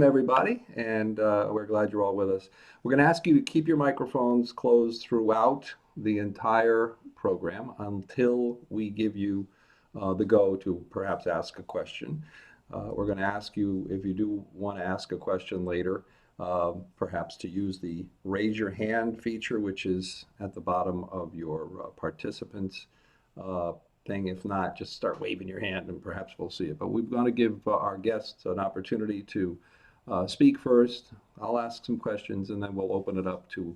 everybody, and we're glad you're all with us. We're going to ask you to keep your microphones closed throughout the entire program until we give you the go to perhaps ask a question. We're going to ask you if you do want to ask a question later, perhaps to use the raise your hand feature, which is at the bottom of your participants thing. If not, just start waving your hand and perhaps we'll see it. But we're going to give our guests an opportunity to speak first. I'll ask some questions and then we'll open it up to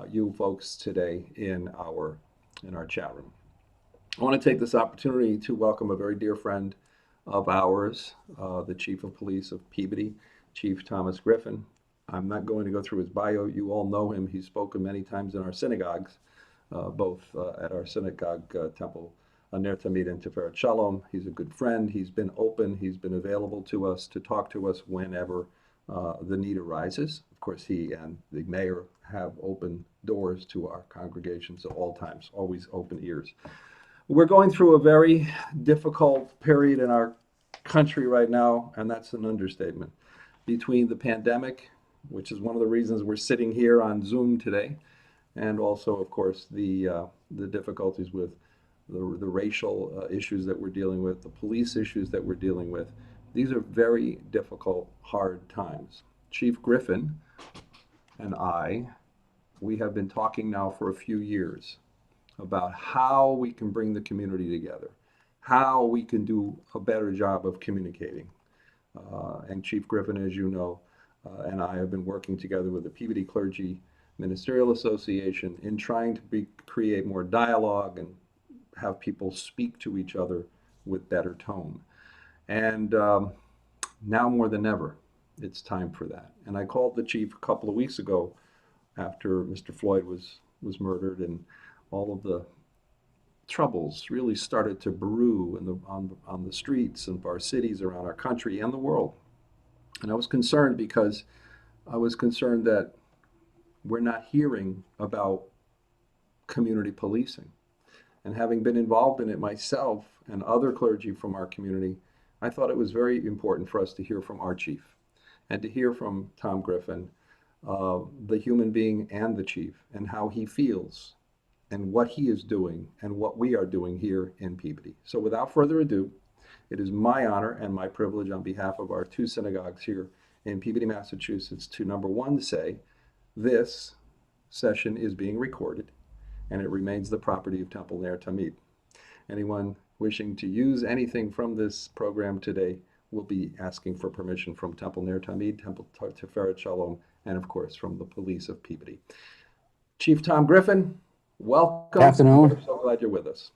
you folks today in our chat room. I want to take this opportunity to welcome a very dear friend of ours, the Chief of Police of Peabody, Chief Thomas Griffin. I'm not going to go through his bio. You all know him. He's spoken many times in our synagogues, both at our synagogue temple, Ner Tamid and SHALOM. He's a good friend. He's been open. He's been available to us to talk to us whenever the need arises. Of course, he and the mayor have open doors to our congregations at all times, always open ears. We're going through a very difficult period in our country right now, and that's an understatement. Between the pandemic, which is one of the reasons we're sitting here on Zoom today, and also, of course, the difficulties with the racial issues that we're dealing with, the police issues that we're dealing with. These are very difficult, hard times. Chief Griffin and we have been talking now for a few years about how we can bring the community together, how we can do a better job of communicating. And Chief Griffin, as you know, and I have been working together with the Peabody Clergy Ministerial Association in trying to create more dialogue and have people speak to each other with better tone. And now more than ever, it's time for that. And I called the chief a couple of weeks ago after Mr. Floyd was murdered and all of the troubles really started to brew on the streets of our cities around our country and the world. And I was concerned because I was concerned that we're not hearing about community policing. And having been involved in it myself and other clergy from our community, I thought it was very important for us to hear from our chief and to hear from Tom Griffin, the human being and the chief, and how he feels and what he is doing and what we are doing here in Peabody. So without further ado, it is my honor and my privilege on behalf of our two synagogues here in Peabody, Massachusetts, to number one say this session is being recorded and it remains the property of Temple Ner Tamid. Anyone wishing to use anything from this program today will be asking for permission from Temple Ner Tamid, Temple Tiferet Shalom, and of course from the police of Peabody. Chief Tom Griffin, welcome. Good afternoon. We're so glad you're with us.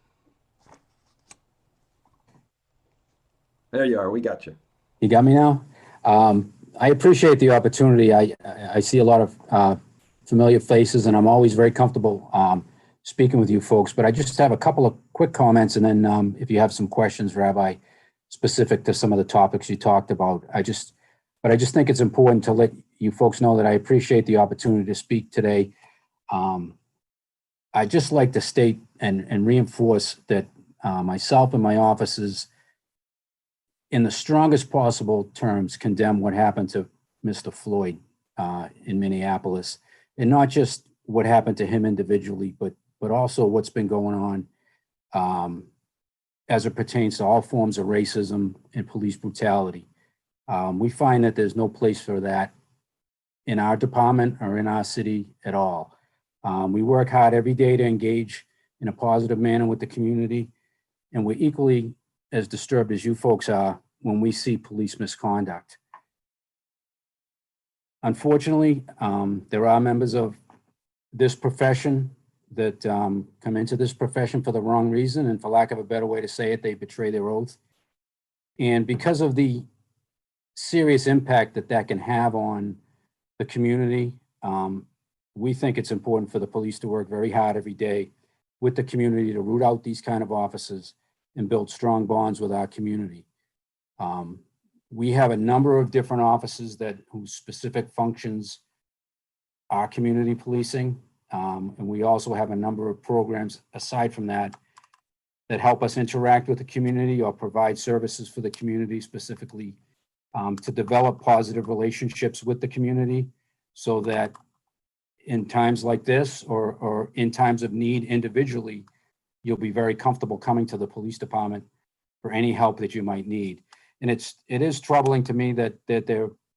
There you are. We got you. You got me now? I appreciate the opportunity. I see a lot of familiar faces, and I'm always very comfortable speaking with you folks. But I just have a couple of quick comments, and then if you have some questions, Rabbi, specific to some of the topics you talked about, I just think it's important to let you folks know that I appreciate the opportunity to speak today. I just like to state and reinforce that myself and my offices, in the strongest possible terms, condemn what happened to Mr. Floyd in Minneapolis, and not just what happened to him individually, but also what's been going on as it pertains to all forms of racism and police brutality. We find that there's no place for that in our department or in our city at all. We work hard every day to engage in a positive manner with the community, and we're equally as disturbed as you folks are when we see police misconduct. Unfortunately, there are members of this profession that come into this profession for the wrong reason, and for lack of a better way to say it, they betray their oath. And because of the serious impact that can have on the community, we think it's important for the police to work very hard every day with the community to root out these kind of officers and build strong bonds with our community. We have a number of different offices whose specific functions are community policing. And we also have a number of programs aside from that help us interact with the community or provide services for the community, specifically to develop positive relationships with the community so that in times like this or in times of need individually, you'll be very comfortable coming to the police department for any help that you might need. And it is troubling to me that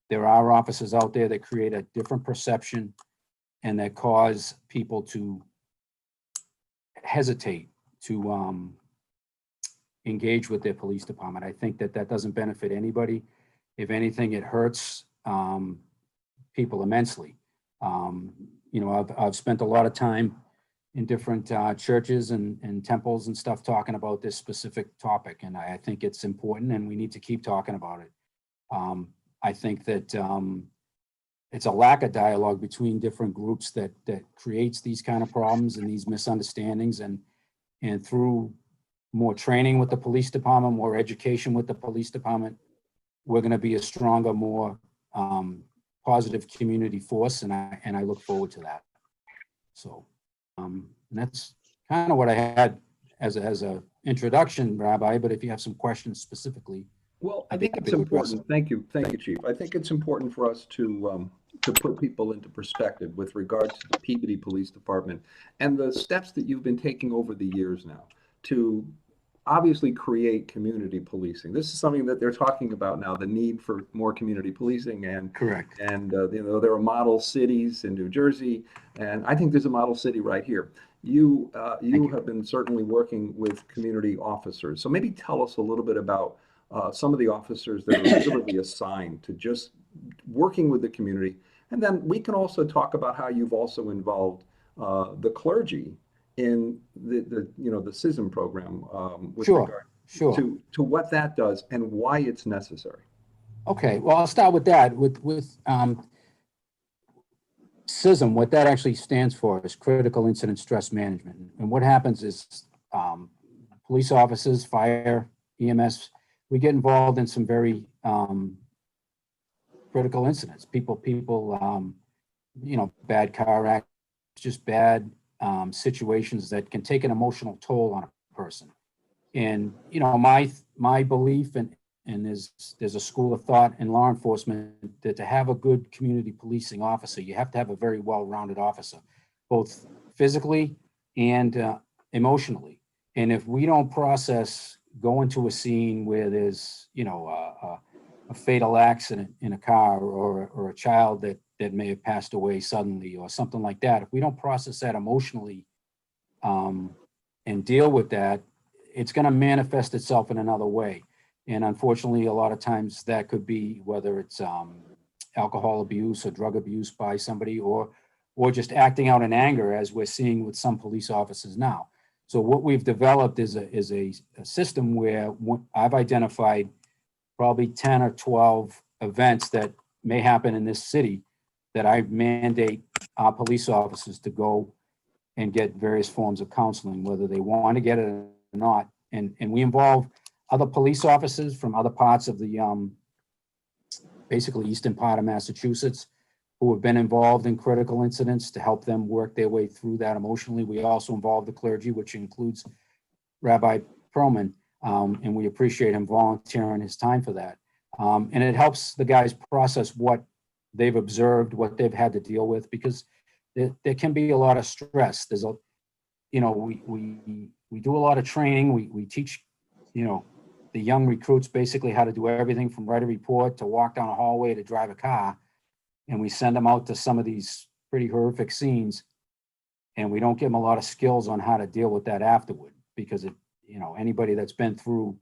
there are officers out there that create a different perception and that cause people to hesitate to engage with their police department. I think that doesn't benefit anybody. If anything, it hurts people immensely. I've spent a lot of time in different churches and temples and stuff talking about this specific topic, and I think it's important, and we need to keep talking about it. I think that it's a lack of dialogue between different groups that creates these kind of problems and these misunderstandings, and through more training with the police department, more education with the police department, we're going to be a stronger, more positive community force, and I look forward to that. So and that's kind of what I had as a introduction, Rabbi. But if you have some questions specifically, Well, I think it's important. Thank you, Chief. I think it's important for us to put people into perspective with regard to the Peabody Police Department and the steps that you've been taking over the years now to obviously create community policing. This is something that they're talking about now, the need for more community policing, and correct. And there are model cities in New Jersey, and I think there's a model city right here. You have been certainly working with community officers, so maybe tell us a little bit about some of the officers that are literally assigned to just working with the community, and then we can also talk about how you've also involved the clergy in the SISM program with regard to what that does and why it's necessary. Okay, well, I'll start with that. With SISM, what that actually stands for is Critical Incident Stress Management. And what happens is police officers, fire, EMS, we get involved in some very critical incidents. People, bad car accidents, just bad situations that can take an emotional toll on a person. And my belief, and there's a school of thought in law enforcement that to have a good community policing officer, you have to have a very well-rounded officer, both physically and emotionally. And if we don't process going to a scene where there's a fatal accident in a car or a child that may have passed away suddenly or something like that, if we don't process that emotionally and deal with that, it's going to manifest itself in another way. And unfortunately, a lot of times that could be whether it's alcohol abuse or drug abuse by somebody, or just acting out in anger, as we're seeing with some police officers now. So what we've developed is a system where I've identified probably 10 or 12 events that may happen in this city that I mandate our police officers to go and get various forms of counseling, whether they want to get it or not. And we involve other police officers from other parts of the basically eastern part of Massachusetts who have been involved in critical incidents to help them work their way through that emotionally. We also involve the clergy, which includes Rabbi Perlman, and we appreciate him volunteering his time for that. And it helps the guys process what they've observed, what they've had to deal with, because there can be a lot of stress. There's we do a lot of training. We teach, the young recruits basically how to do everything from write a report to walk down a hallway to drive a car. And we send them out to some of these pretty horrific scenes, and we don't give them a lot of skills on how to deal with that afterward, because anybody that's been through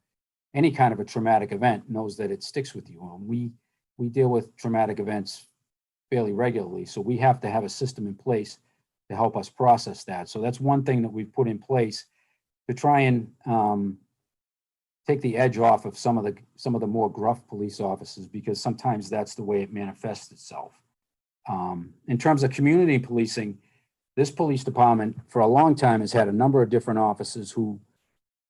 any kind of a traumatic event knows that it sticks with you. And we deal with traumatic events fairly regularly, so we have to have a system in place to help us process that. So that's one thing that we've put in place to try and take the edge off of some of the more gruff police officers, because sometimes that's the way it manifests itself. In terms of community policing, this police department for a long time has had a number of different officers who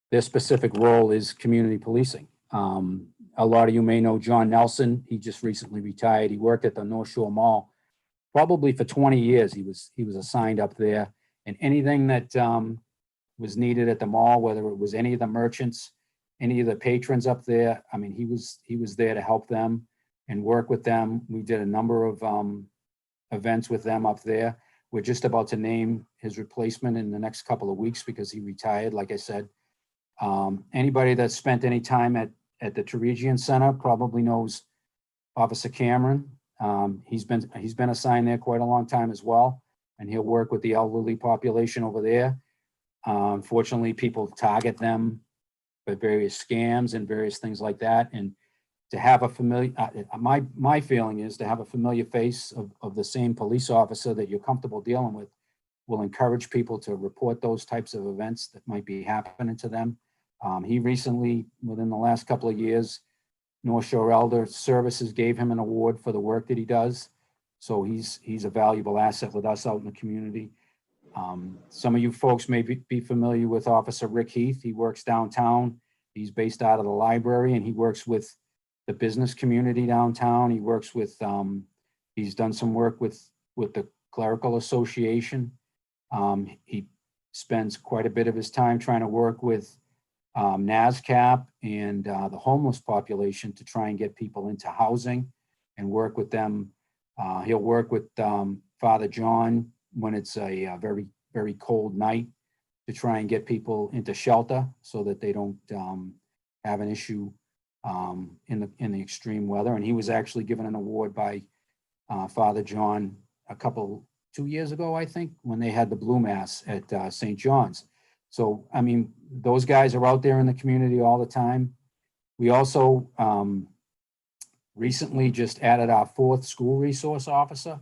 their specific role is community policing. A lot of you may know John Nelson. He just recently retired. He worked at the North Shore Mall probably for 20 years. He was assigned up there, and anything that was needed at the mall, whether it was any of the merchants, any of the patrons up there. I mean, he was there to help them and work with them. We did a number of events with them up there. We're just about to name his replacement in the next couple of weeks because he retired, like I said. Anybody that's spent any time at the Teregian Center probably knows Officer Cameron. He's been assigned there quite a long time as well, and he'll work with the elderly population over there. Unfortunately, people target them for various scams and various things like that. And to have a familiar, my feeling is to have a familiar face of the same police officer that you're comfortable dealing with will encourage people to report those types of events that might be happening to them. He recently, within the last couple of years, North Shore Elder Services gave him an award for the work that he does. So he's a valuable asset with us out in the community. Some of you folks may be familiar with Officer Rick Heath. He works downtown. He's based out of the library, and he works with the business community downtown. He works with, he's done some work with the Clerical Association. He spends quite a bit of his time trying to work with NASCAP and the homeless population to try and get people into housing and work with them. He'll work with Father John when it's a very, very cold night to try and get people into shelter so that they don't have an issue in the extreme weather. And he was actually given an award by Father John 2 years ago, I think, when they had the Blue Mass at St. John's. So, I mean, those guys are out there in the community all the time. We also recently just added our 4th school resource officer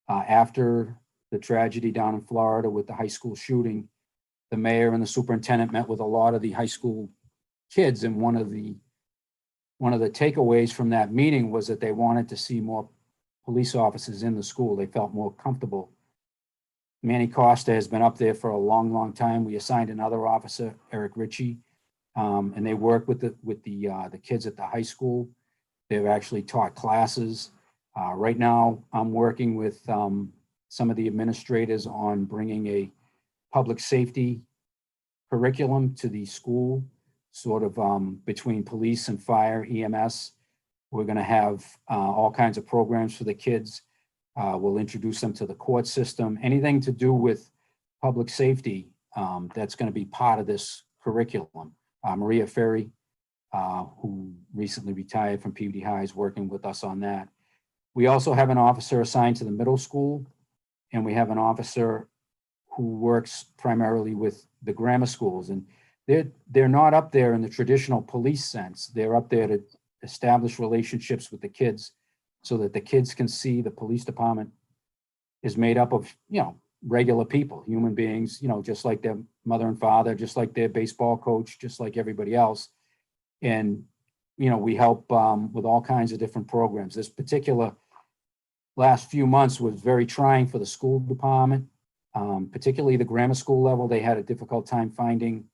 after the tragedy down in Florida with the high school shooting. The mayor and the superintendent met with a lot of the high school kids, and one of the takeaways from that meeting was that they wanted to see more police officers in the school. They felt more comfortable. Manny Costa has been up there for a long, long time. We assigned another officer, Eric Ritchie, and they work with the kids at the high school. They've actually taught classes. Right now, I'm working with some of the administrators on bringing a public safety curriculum to the school, sort of between police and fire, EMS. We're going to have all kinds of programs for the kids. We'll introduce them to the court system. Anything to do with public safety, that's going to be part of this curriculum. Maria Ferry, who recently retired from Peabody High, is working with us on that. We also have an officer assigned to the middle school, and we have an officer who works primarily with the grammar schools. And they're not up there in the traditional police sense. They're up there to establish relationships with the kids so that the kids can see the police department is made up of, regular people, human beings, just like their mother and father, just like their baseball coach, just like everybody else. And, we help with all kinds of different programs. This particular last few months was very trying for the school department, particularly the grammar school level. They had a difficult time finding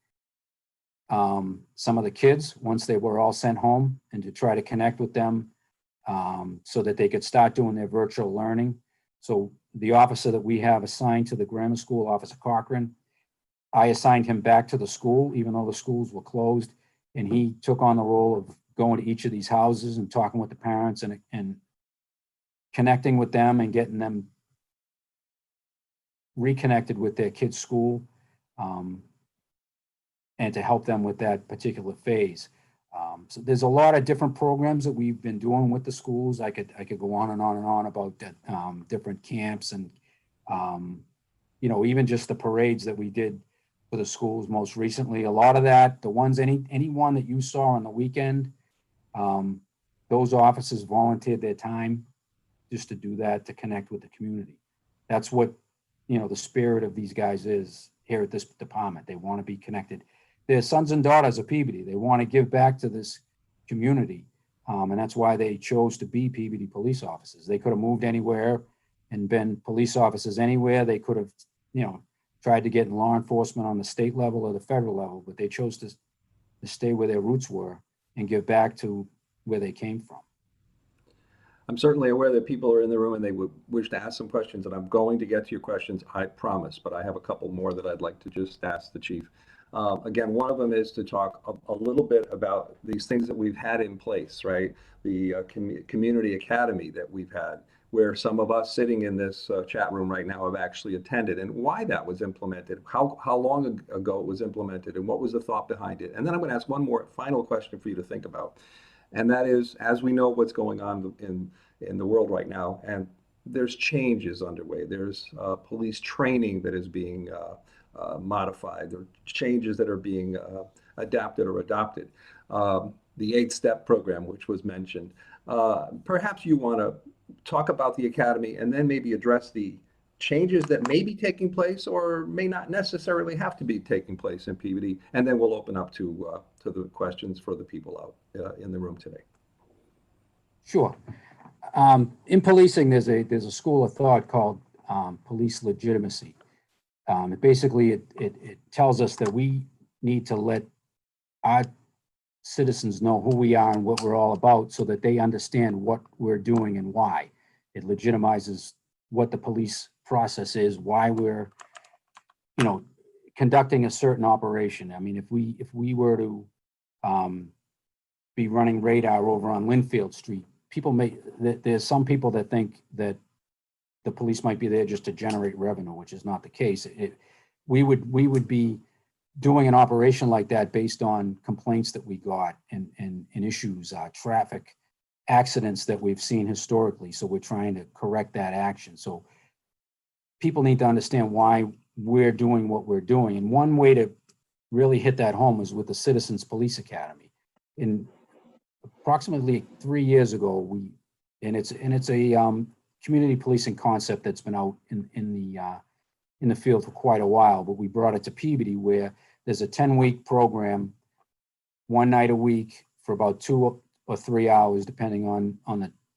some of the kids once they were all sent home, and to try to connect with them so that they could start doing their virtual learning. So the officer that we have assigned to the grammar school, Officer Cochran, I assigned him back to the school, even though the schools were closed, and he took on the role of going to each of these houses and talking with the parents and connecting with them and getting them reconnected with their kids' school, and to help them with that particular phase. So there's a lot of different programs that we've been doing with the schools. I could go on and on and on about different camps and, even just the parades that we did for the schools most recently. A lot of that, the ones, anyone that you saw on the weekend, those officers volunteered their time just to do that, to connect with the community. That's what, the spirit of these guys is here at this department. They want to be connected. They're sons and daughters of Peabody. They want to give back to this community. And that's why they chose to be Peabody police officers. They could have moved anywhere and been police officers anywhere. They could have, tried to get in law enforcement on the state level or the federal level, but they chose to stay where their roots were and give back to where they came from. I'm certainly aware that people are in the room and they would wish to ask some questions, and I'm going to get to your questions, I promise, but I have a couple more that I'd like to just ask the chief. Again, one of them is to talk a little bit about these things that we've had in place, right? The community academy that we've had, where some of us sitting in this chat room right now have actually attended, and why that was implemented, how long ago it was implemented, and what was the thought behind it. And then I'm going to ask one more final question for you to think about, and that is, as we know what's going on in the world right now, and there's changes underway. There's police training that is being modified. There are changes that are being adapted or adopted. The 8-step program, which was mentioned. Perhaps you want to talk about the academy and then maybe address the changes that may be taking place or may not necessarily have to be taking place in Peabody, and then we'll open up to the questions for the people out in the room today. Sure. In policing, there's a school of thought called police legitimacy. It tells us that we need to let our citizens know who we are and what we're all about so that they understand what we're doing and why. It legitimizes what the police process is, why we're, conducting a certain operation. I mean, if we were to be running radar over on Linfield Street, there's some people that think that the police might be there just to generate revenue, which is not the case. We would be doing an operation like that based on complaints that we got and issues, traffic accidents that we've seen historically. So we're trying to correct that action. So people need to understand why we're doing what we're doing. And one way to really hit that home is with the Citizens Police Academy. In approximately 3 years ago, it's a community policing concept that's been out in the field for quite a while, but we brought it to Peabody, where there's a 10-week program, one night a week for about 2 or 3 hours, depending on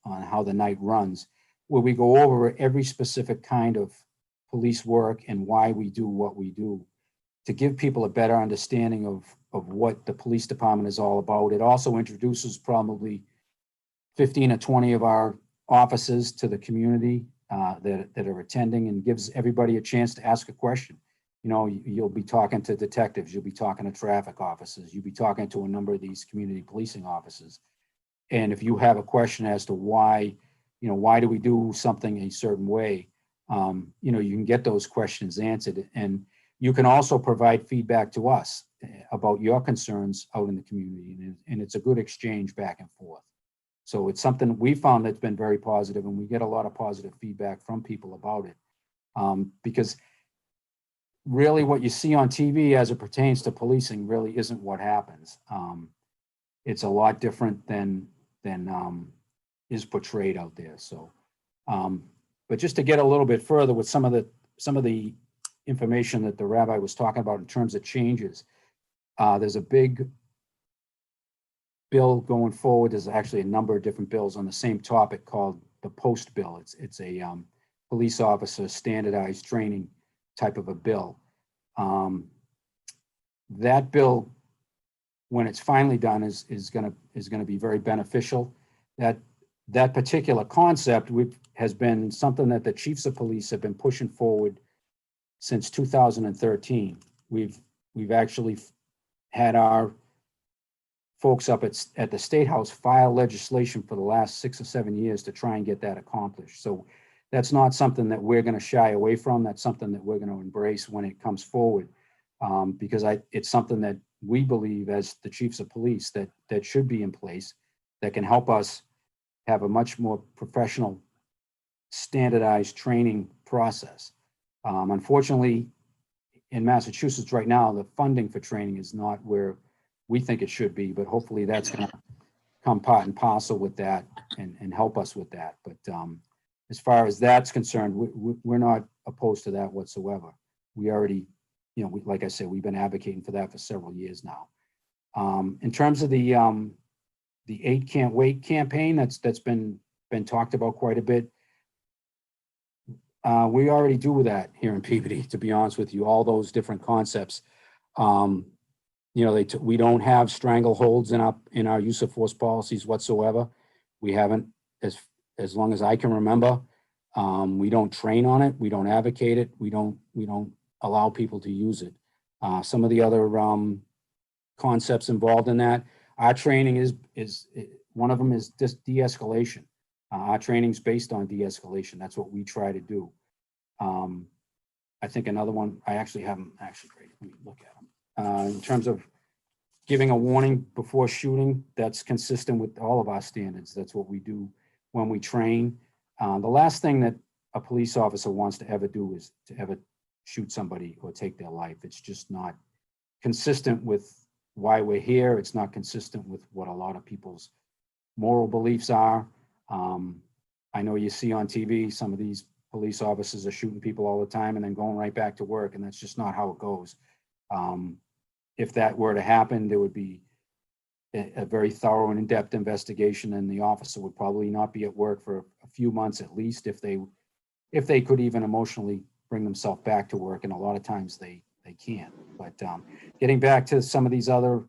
how the night runs, where we go over every specific kind of police work and why we do what we do, to give people a better understanding of what the police department is all about. It also introduces probably 15 or 20 of our officers to the community that are attending, and gives everybody a chance to ask a question. You'll be talking to detectives, you'll be talking to traffic officers, you'll be talking to a number of these community policing officers. And if you have a question as to why do we do something a certain way, you can get those questions answered. And you can also provide feedback to us about your concerns out in the community. And it's a good exchange back and forth. So it's something we found that's been very positive, and we get a lot of positive feedback from people about it. Because really what you see on TV as it pertains to policing really isn't what happens. It's a lot different than is portrayed out there. So, but just to get a little bit further with some of the information that the rabbi was talking about in terms of changes, there's a big bill going forward. There's actually a number of different bills on the same topic called the Post Bill. It's a police officer standardized training type of a bill. That bill, when it's finally done, is going to be very beneficial. That particular concept has been something that the chiefs of police have been pushing forward since 2013. We've actually had our folks up at the State House file legislation for the last 6 or 7 years to try and get that accomplished. So that's not something that we're going to shy away from. That's something that we're going to embrace when it comes forward, because it's something that we believe as the chiefs of police that should be in place, that can help us have a much more professional, standardized training process. Unfortunately, in Massachusetts right now, the funding for training is not where we think it should be, but hopefully that's going to come part and parcel with that and help us with that. But as far as that's concerned, we're not opposed to that whatsoever. We already, like I said, we've been advocating for that for several years now. In terms of the 8 Can't Wait campaign that's been talked about quite a bit, we already do that here in Peabody, to be honest with you, all those different concepts. We don't have strangleholds in our use of force policies whatsoever. We haven't, as long as I can remember. We don't train on it. We don't advocate it. We don't allow people to use it. Some of the other concepts involved in that. Our training is one of them is just de-escalation. Our training is based on de-escalation. That's what we try to do. I think another one, I actually haven't actually graded. Let me look at them. In terms of giving a warning before shooting, that's consistent with all of our standards. That's what we do when we train. The last thing that a police officer wants to ever do is to ever shoot somebody or take their life. It's just not consistent with why we're here. It's not consistent with what a lot of people's moral beliefs are. I know you see on TV, some of these police officers are shooting people all the time and then going right back to work, and that's just not how it goes. If that were to happen, there would be a very thorough and in-depth investigation, and the officer would probably not be at work for a few months at least, if they could even emotionally bring themselves back to work, and a lot of times they can't. But getting back to some of these other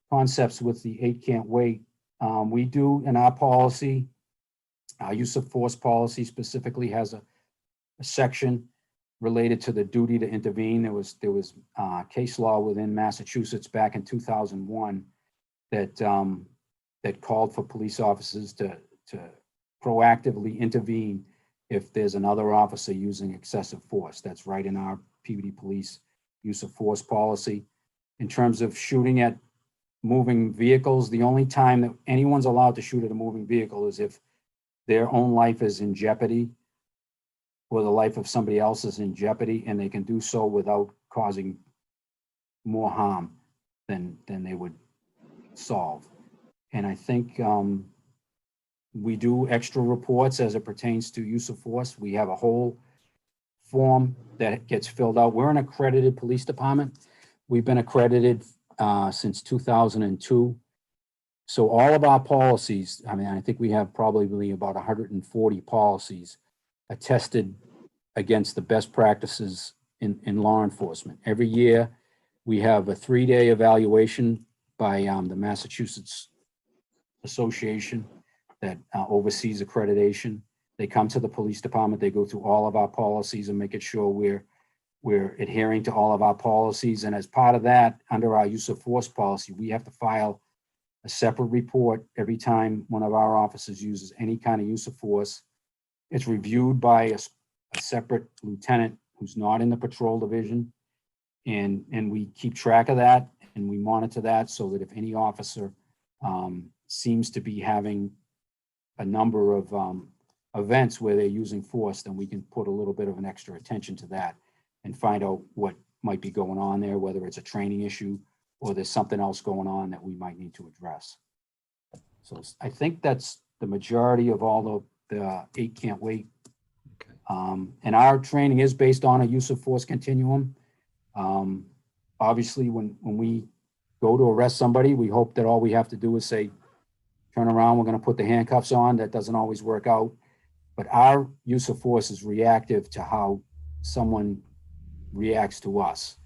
concepts with the 8 can't wait, we do in our policy, our use of force policy specifically has a section related to the duty to intervene. There was case law within Massachusetts back in 2001 that called for police officers to proactively intervene if there's another officer using excessive force. That's right in our Peabody Police use of force policy. In terms of shooting at moving vehicles, the only time that anyone's allowed to shoot at a moving vehicle is if their own life is in jeopardy or the life of somebody else is in jeopardy, and they can do so without causing more harm than they would solve. And I think we do extra reports as it pertains to use of force. We have a whole form that gets filled out. We're an accredited police department. We've been accredited since 2002. So all of our policies, I mean, I think we have probably about 140 policies attested against the best practices in law enforcement. Every year, we have a 3-day evaluation by the Massachusetts Association that oversees accreditation. They come to the police department, they go through all of our policies and making sure we're adhering to all of our policies. And as part of that, under our use of force policy, we have to file a separate report every time one of our officers uses any kind of use of force. It's reviewed by a separate lieutenant who's not in the patrol division. And we keep track of that and we monitor that so that if any officer seems to be having a number of events where they're using force, then we can put a little bit of an extra attention to that and find out what might be going on there, whether it's a training issue or there's something else going on that we might need to address. So I think that's the majority of all the 8 can't wait. Okay. And our training is based on a use of force continuum. Obviously, when we go to arrest somebody, we hope that all we have to do is say, turn around, we're going to put the handcuffs on. That doesn't always work out. But our use of force is reactive to how someone reacts to us.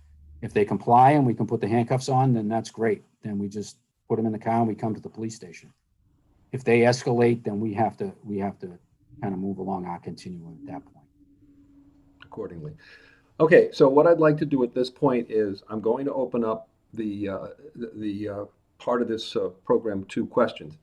If they comply and we can put the handcuffs on, then that's great. Then we just put them in the car and we come to the police station. If they escalate, then we have to kind of move along our continuum at that point. Accordingly. Okay, so what I'd like to do at this point is I'm going to open up the part of this program to questions.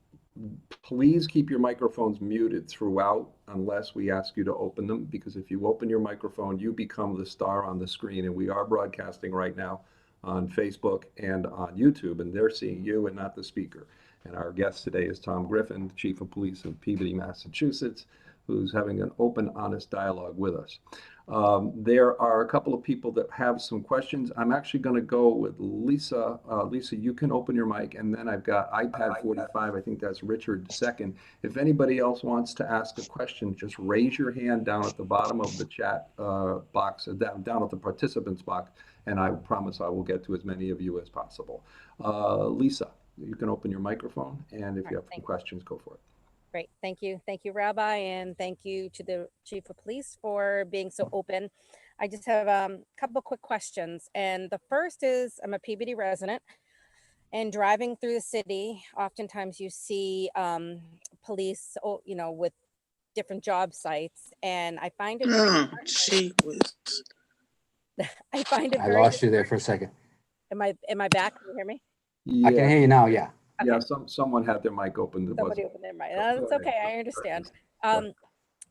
Please keep your microphones muted throughout unless we ask you to open them, because if you open your microphone, you become the star on the screen, and we are broadcasting right now on Facebook and on YouTube, and they're seeing you and not the speaker. And our guest today is Tom Griffin, Chief of Police of Peabody, Massachusetts, who's having an open, honest dialogue with us. There are a couple of people that have some questions. I'm actually going to go with Lisa. Lisa, you can open your mic, and then I've got iPad 45. I think that's Richard second. If anybody else wants to ask a question, just raise your hand down at the bottom of the chat box, down at the participants box, and I promise I will get to as many of you as possible. Lisa, you can open your microphone, and if you have some questions, go for it. Great. Thank you. Thank you, Rabbi. And thank you to the Chief of Police for being so open. I just have a couple quick questions. And the first is, I'm a Peabody resident, and driving through the city, oftentimes you see police, with different job sites. And I find it I find it I very, lost you there for a second. am I back? Can you hear me? I can Yeah, hear you now, yeah. yeah, Okay. someone had their mic open that Somebody wasn't. opened their mic. Go That's ahead. okay. I understand. Sure.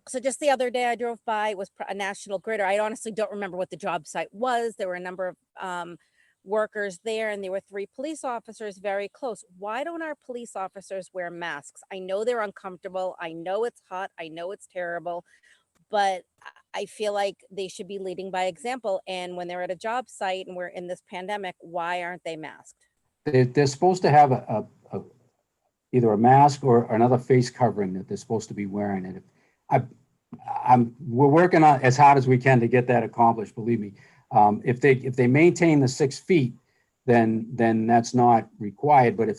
So just the other day I drove by, it was a national gridder. I honestly don't remember what the job site was. There were a number of workers there, and there were 3 police officers very close. Why don't our police officers wear masks? I know they're uncomfortable. I know it's hot. I know it's terrible, but I feel like they should be leading by example. And when they're at a job site and we're in this pandemic, why aren't they masked? They're supposed to have either a mask or another face covering that they're supposed to be wearing. And I, we're working on as hard as we can to get that accomplished, believe me. If they maintain the 6 feet, then that's not required. But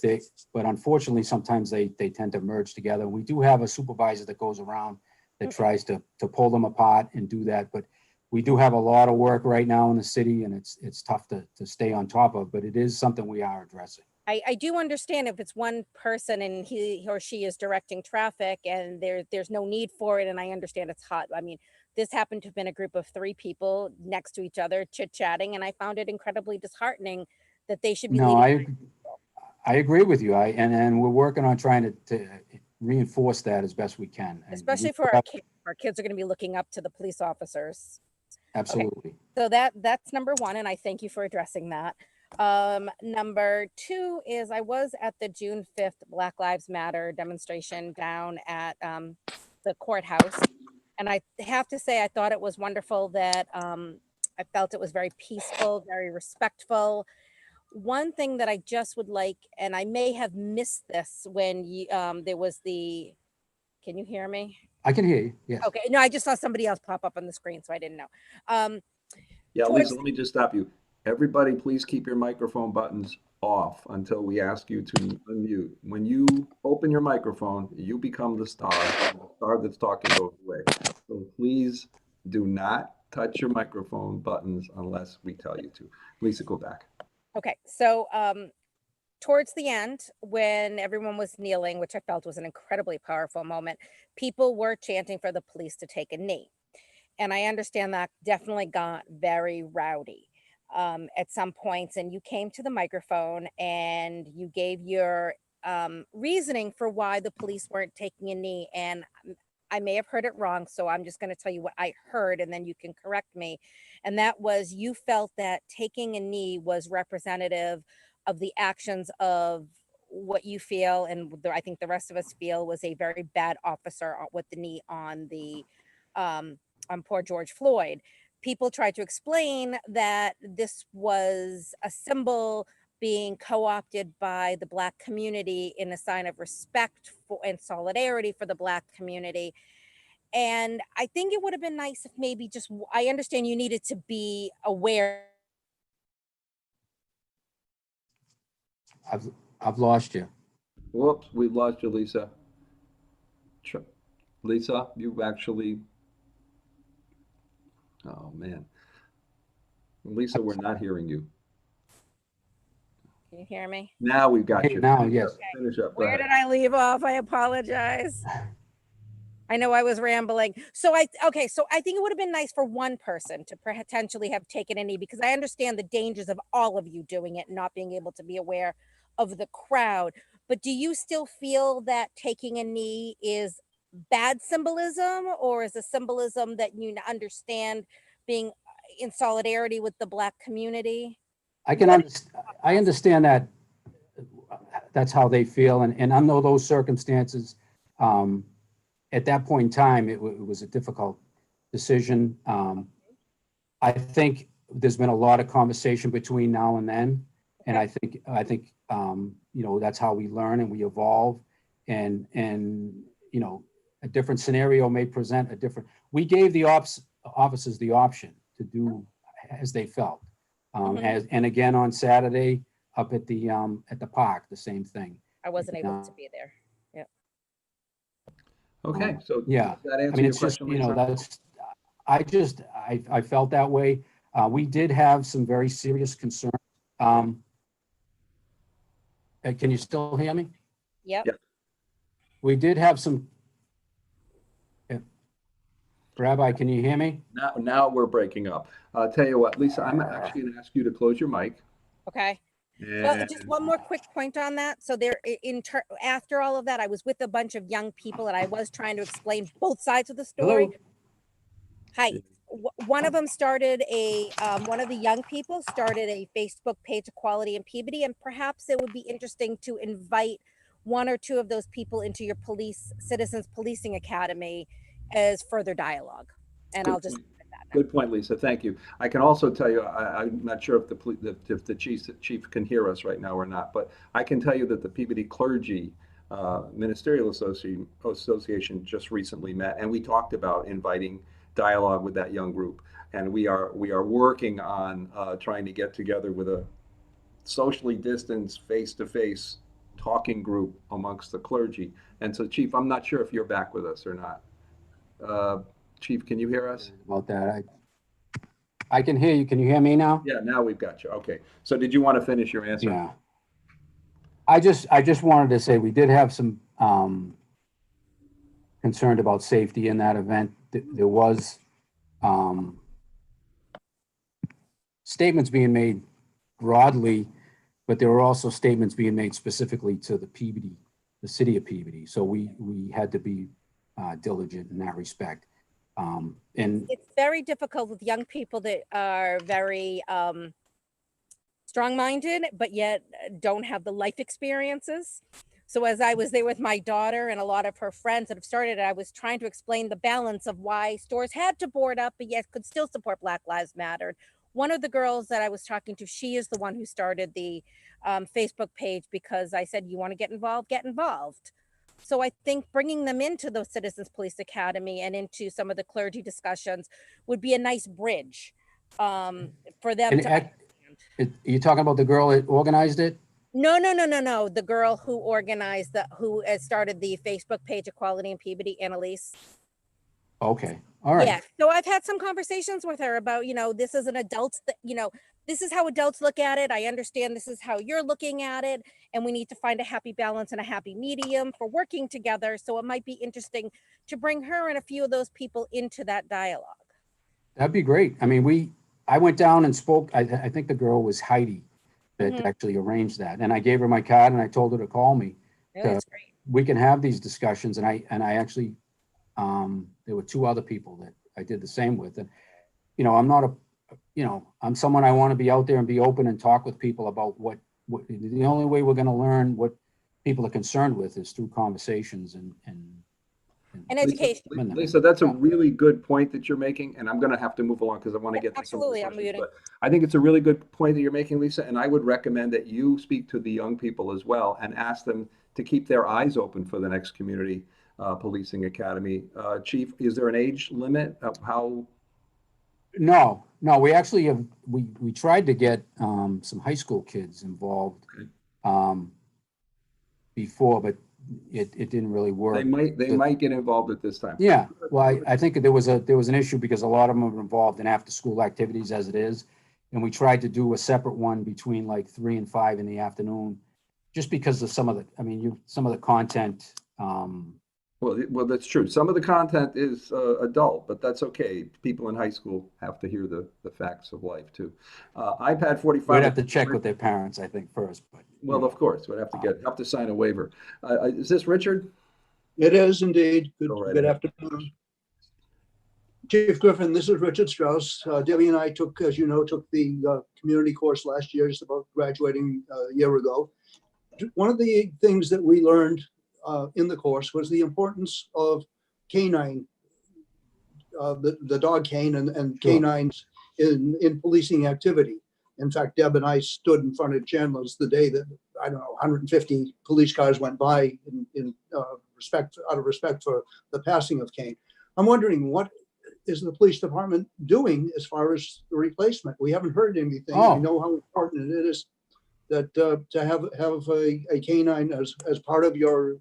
but unfortunately, sometimes they tend to merge together. We do have a supervisor that goes around that tries to pull them apart and do that. But we do have a lot of work right now in the city, and it's tough to stay on top of, but it is something we are addressing. I do understand if it's one person and he or she is directing traffic and there's no need for it, and I understand it's hot. I mean, this happened to have been a group of 3 people next to each other chit-chatting, and I found it incredibly disheartening that they should be No, leading. I agree with you. And we're working on trying to reinforce that as best we can. And Especially for our kids. Our kids are going to be looking up to the police officers. absolutely. So that's number 1, and I thank you for addressing that. Number 2 is I was at the June 5th Black Lives Matter demonstration down at the courthouse, and I have to say I thought it was wonderful that I felt it was very peaceful, very respectful. One thing that I just would like, and I may have missed this when there was the, can you hear me? I can hear you. Yes. Okay, no, I just saw somebody else pop up on the screen, so I didn't know. Yeah, Towards Lisa, let me just stop you. Everybody, please keep your microphone buttons off until we ask you to unmute. When you open your microphone, you become the star. The star that's talking goes away. So please do not touch your microphone buttons unless we tell you to. Lisa, go back. Okay, so towards the end, when everyone was kneeling, which I felt was an incredibly powerful moment, people were chanting for the police to take a knee. And I understand that definitely got very rowdy at some points. And you came to the microphone and you gave your reasoning for why the police weren't taking a knee. And I may have heard it wrong, so I'm just going to tell you what I heard and then you can correct me. And that was, you felt that taking a knee was representative of the actions of what you feel, and I think the rest of us feel, was a very bad officer with the knee on poor George Floyd. People tried to explain that this was a symbol being co-opted by the Black community in a sign of respect for and solidarity for the Black community. And I think it would have been nice if maybe just, I understand you needed to be aware. I've lost you. Whoops, we've lost you, Lisa. Lisa, you actually, oh man. Lisa, we're not hearing you. Can you hear me? Now we've got Hey, you. now, Finish yes. up. Finish up. Go Where ahead. did I leave off? I apologize. I know I was rambling. So I think it would have been nice for one person to potentially have taken a knee, because I understand the dangers of all of you doing it, not being able to be aware of the crowd. But do you still feel that taking a knee is bad symbolism, or is a symbolism that you understand being in solidarity with the Black community? I understand that that's how they feel. And under those circumstances, at that point in time, it was a difficult decision. I think there's been a lot of conversation between now and then. And I think, that's how we learn and we evolve, and, a different scenario may present a different, we gave the officers the option to do as they felt. And again, on Saturday up at the park, the same thing. I wasn't able to be there. Yeah. Okay, so Yeah, does that answer I mean, your it's just, question, Lisa? I felt that way. We did have some very serious concerns. Can you still hear me? Yep. Yep. We did have some. Rabbi, can you hear me? Now we're breaking up. I'll tell you what, Lisa, I'm actually going to ask you to close your mic. Okay. Well, And just one more quick point on that. So after all of that, I was with a bunch of young people and I was trying to explain both sides of the story. Hello? Hi. One of them started one of the young people started a Facebook page, Equality in Peabody, and perhaps it would be interesting to invite one or two of those people into your citizens policing academy as further dialogue. And good I'll just point. leave it at that now. Good point, Lisa. Thank you. I can also tell you, I'm not sure if the chief can hear us right now or not, but I can tell you that the Peabody Clergy Ministerial Association just recently met, and we talked about inviting dialogue with that young group. And we are working on trying to get together with a socially distanced, face-to-face talking group amongst the clergy. And so, Chief, I'm not sure if you're back with us or not. Chief, can you hear us? About that. I can hear you. Can you hear me now? Yeah, now we've got you. Okay. So did you want to finish your answer? Yeah. I just wanted to say we did have some concerned about safety in that event. There was statements being made broadly, but there were also statements being made specifically to the Peabody, the city of Peabody. So we had to be diligent in that respect. And It's very difficult with young people that are very strong-minded, but yet don't have the life experiences. So as I was there with my daughter and a lot of her friends that have started, I was trying to explain the balance of why stores had to board up, but yet could still support Black Lives Matter. One of the girls that I was talking to, she is the one who started the Facebook page because I said, you want to get involved, get involved. So I think bringing them into the Citizens Police Academy and into some of the clergy discussions would be a nice bridge for them to. you're talking about the girl that organized it? No. The girl who organized who started the Facebook page Equality in Peabody, Annalise. Okay. All right. Yeah. So I've had some conversations with her about, this is an adult, this is how adults look at it. I understand this is how you're looking at it. And we need to find a happy balance and a happy medium for working together. So it might be interesting to bring her and a few of those people into that dialogue. That'd be great. I mean, I went down and spoke. I think the girl was Heidi that actually arranged that. And I gave her my card and I told her to call me. That's great. We can have these discussions. And I actually, there were two other people that I did the same with. And, I'm not I'm someone I want to be out there and be open and talk with people about what the only way we're going to learn what people are concerned with is through conversations and education. Lisa, that's a really good point that you're making, and I'm going to have to move along because I want to get to some of the questions. But I think it's a really good point that you're making, Lisa, and I would recommend that you speak to the young people as well and ask them to keep their eyes open for the next community policing academy. Chief, is there an age limit of how? No, we actually have, we tried to get some high school kids involved before, but it didn't really work. They might get involved at this time. Yeah, well, I think there was an issue because a lot of them are involved in after school activities as it is. And we tried to do a separate one between like 3 and 5 in the afternoon, just because of some of the content. Well, that's true. Some of the content is adult, but that's okay. People in high school have to hear the facts of life too. iPad 45. We'd have to check with their parents, I think, first. But well, of course, we'd have to sign a waiver. Is this Richard? It is indeed. Good afternoon. Chief Griffin, this is Richard Strauss. Debbie and I took the community course last year, just about graduating a year ago. One of the things that we learned in the course was the importance of canine, the dog cane and canines in policing activity. In fact, Deb and I stood in front of Chandler's the day that, 150 police cars went by out of respect for the passing of Kane. I'm wondering, what is the police department doing as far as the replacement? We haven't heard anything. I know how important it is that to have a canine as part of your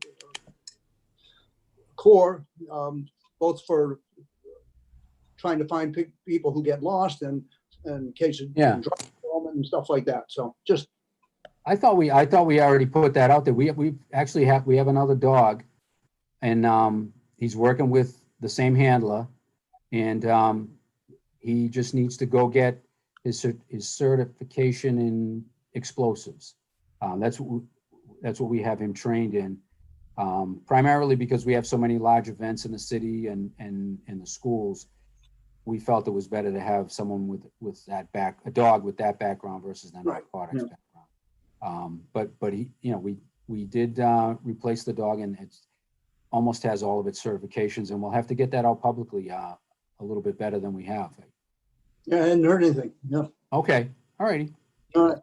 corps, both for trying to find people who get lost and in case of drug involvement and stuff like that. So just. I thought we already put that out there. We actually have another dog, and he's working with the same handler, And he just needs to go get his certification in explosives. That's what we have him trained in, primarily because we have so many large events in the city and in the schools. We felt it was better to have someone with a dog with that background versus the narcotics background. But he, we did replace the dog, and it almost has all of its certifications, and we'll have to get that out publicly a little bit better than we have. Yeah, I hadn't heard anything. No. Okay, all righty. All right.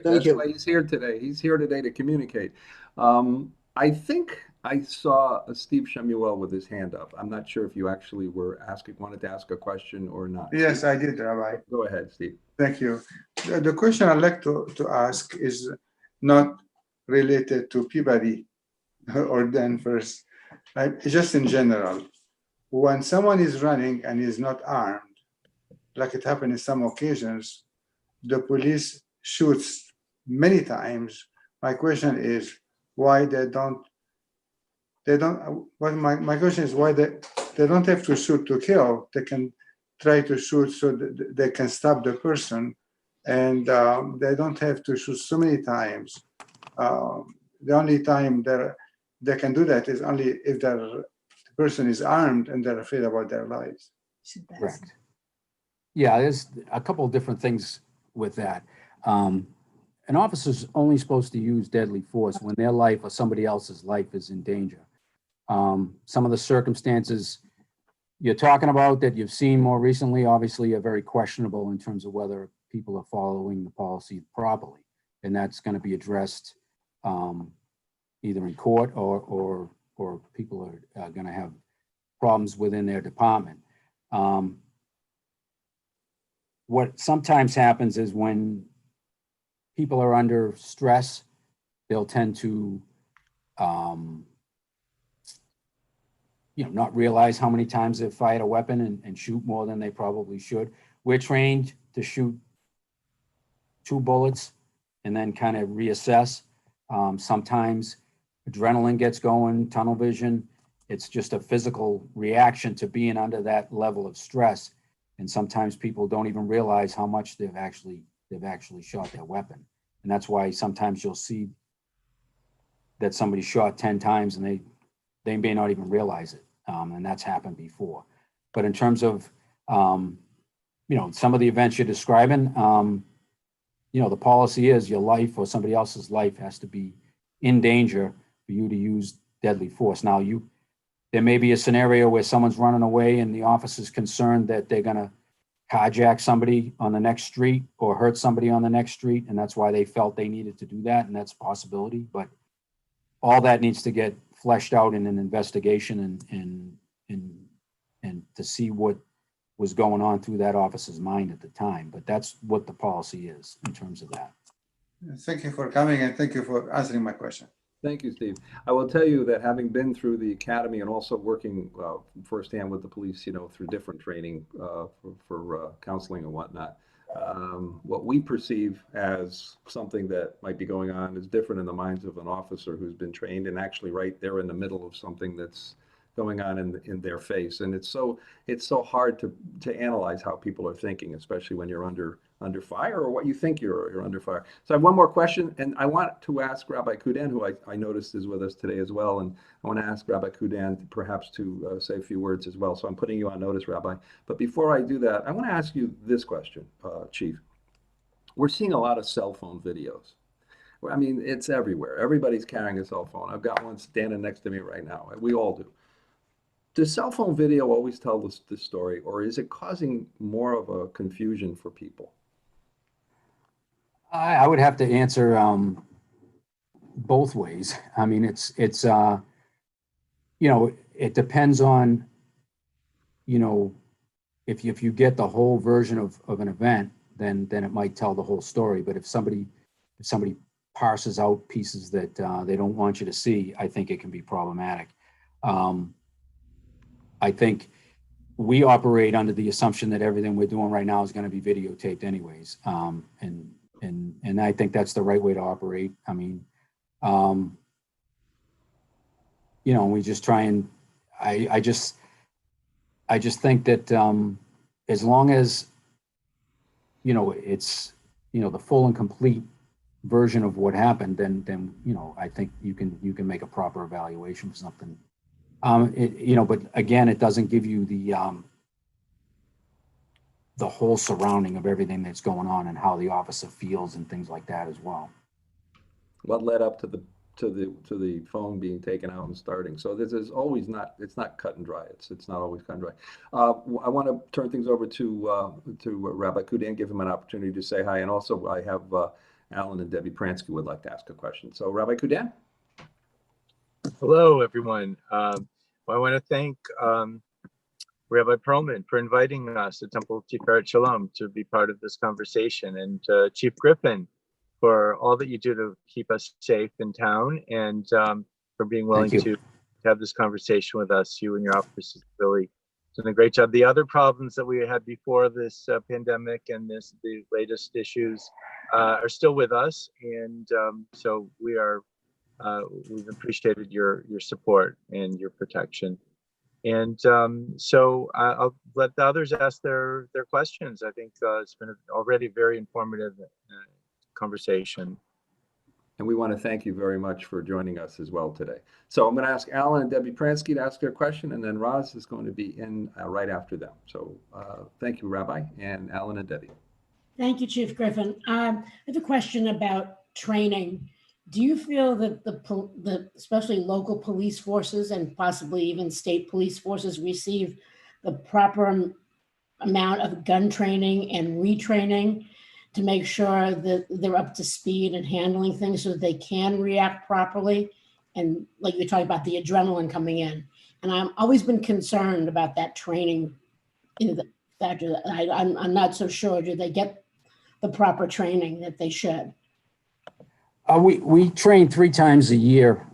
That's why he's here today. He's here today to communicate. I think I saw Steve Shemuel with his hand up. I'm not sure if you actually wanted to ask a question or not. Yes, Steve? I did, Rabbi. Go ahead, Steve. Thank you. The question I'd like to ask is not related to Peabody or Dan first. Just in general, when someone is running and is not armed, like it happened in some occasions, the police shoots many times. My question is why they don't, well, my question is why they don't have to shoot to kill. They can try to shoot so that they can stop the person, and they don't have to shoot so many times. The only time they can do that is only if the person is armed and they're afraid about their lives. Correct. Yeah, there's a couple of different things with that. An officer's only supposed to use deadly force when their life or somebody else's life is in danger. Some of the circumstances you're talking about that you've seen more recently, obviously, are very questionable in terms of whether people are following the policy properly. And that's going to be addressed either in court or people are going to have problems within their department. What sometimes happens is when people are under stress, they'll tend to not realize how many times they've fired a weapon and shoot more than they probably should. We're trained to shoot 2 bullets and then kind of reassess. Sometimes adrenaline gets going, tunnel vision. It's just a physical reaction to being under that level of stress. And sometimes people don't even realize how much they've actually shot their weapon. And that's why sometimes you'll see that somebody shot 10 times and they may not even realize it. And that's happened before. But in terms of, some of the events you're describing, the policy is your life or somebody else's life has to be in danger for you to use deadly force. Now, there may be a scenario where someone's running away and the officer's concerned that they're going to carjack somebody on the next street or hurt somebody on the next street, and that's why they felt they needed to do that, and that's a possibility. But all that needs to get fleshed out in an investigation and to see what was going on through that officer's mind at the time. But that's what the policy is in terms of that. Thank you for coming, and thank you for answering my question. Thank you, Steve. I will tell you that having been through the academy and also working firsthand with the police, through different training for counseling and whatnot, what we perceive as something that might be going on is different in the minds of an officer who's been trained and actually right there in the middle of something that's going on in their face. And it's so hard to analyze how people are thinking, especially when you're under fire or what you think you're under fire. So I have one more question, and I want to ask Rabbi Kudan, who I noticed is with us today as well, and I want to ask Rabbi Kudan perhaps to say a few words as well. So I'm putting you on notice, Rabbi. But before I do that, I want to ask you this question, Chief. We're seeing a lot of cell phone videos. I mean, it's everywhere. Everybody's carrying a cell phone. I've got one standing next to me right now. We all do. Does cell phone video always tell this story, or is it causing more of a confusion for people? I would have to answer both ways. I mean, it's it depends on, if you get the whole version of an event, then it might tell the whole story. But if somebody parses out pieces that they don't want you to see, I think it can be problematic. I think we operate under the assumption that everything we're doing right now is going to be videotaped anyways. And I think that's the right way to operate. I mean, we just try and I I just think that as long as, it's, the full and complete version of what happened, then, I think you can make a proper evaluation for something. But again, it doesn't give you the whole surrounding of everything that's going on and how the officer feels and things like that as well. What led up to the phone being taken out and starting? So this is always not, it's not cut and dry. It's not always cut and dry. I want to turn things over to Rabbi Kudan, give him an opportunity to say hi, and also I have Alan and Debbie Pransky would like to ask a question. So Rabbi Kudan. Hello, everyone. I want to thank Rabbi Perlman for inviting us to Temple Tiferet Shalom to be part of this conversation, and Chief Griffin for all that you do to keep us safe in town, and for being willing to have this conversation with us. You and your office is really doing a great job. The other problems that we had before this pandemic and the latest issues are still with us, and so we've appreciated your support and your protection. And so I'll let the others ask their questions. I think it's been already a very informative conversation. And we want to thank you very much for joining us as well today. So I'm going to ask Alan and Debbie Pransky to ask their question, and then Roz is going to be in right after them. So thank you, Rabbi, and Alan and Debbie. Thank you, Chief Griffin. I have a question about training. Do you feel that the especially local police forces and possibly even state police forces receive the proper amount of gun training and retraining to make sure that they're up to speed and handling things so that they can react properly? And like you're talking about the adrenaline coming in. And I've always been concerned about that training factor. I'm not so sure. Do they get the proper training that they should? We train 3 times a year